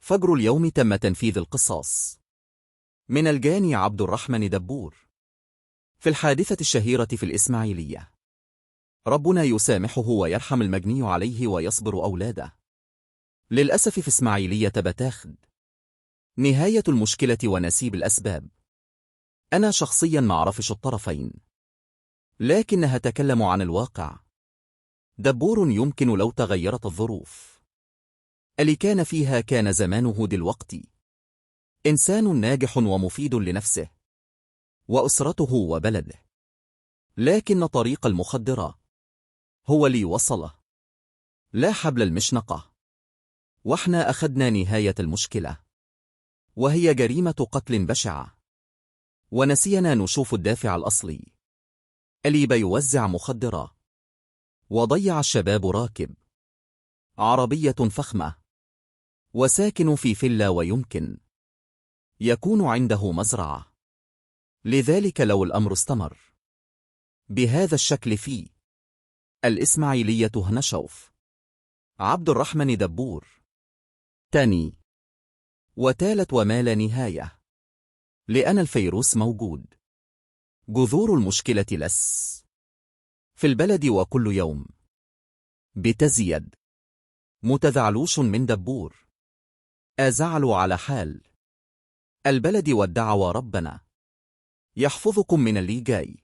فجر اليوم تم تنفيذ القصاص من الجاني عبد الرحمن دبور في الحادثة الشهيرة في الإسماعيلية. ربنا يسامحه ويرحم المجني عليه ويصبر أولاده. للأسف في إسماعيلية بتاخد نهاية المشكلة ونسيب الأسباب. أنا شخصيا ما أعرفش الطرفين، لكنها تكلم عن الواقع. دبور يمكن لو تغيرت الظروف اللي كان فيها كان زمانه دلوقتي إنسان ناجح ومفيد لنفسه وأسرته وبلده، لكن طريق المخدرة هو اللي وصله. لا حبل المشنقة، واحنا أخذنا نهاية المشكلة، وهي جريمة قتل بشعة، ونسينا نشوف الدافع الأصلي اللي بيوزع مخدرة وضيع الشباب راكب عربية فخمة وساكن في فيلا ويمكن يكون عنده مزرعة. لذلك لو الأمر استمر بهذا الشكل في الإسماعيلية هنشوف عبد الرحمن دبور تاني وتالت وما لا نهاية، لأن الفيروس موجود. جذور المشكلة لس في البلد وكل يوم بتزيد. متزعلوش من دبور، أزعلوا على حال البلد والدعوى ربنا يحفظكم من اللي جاي.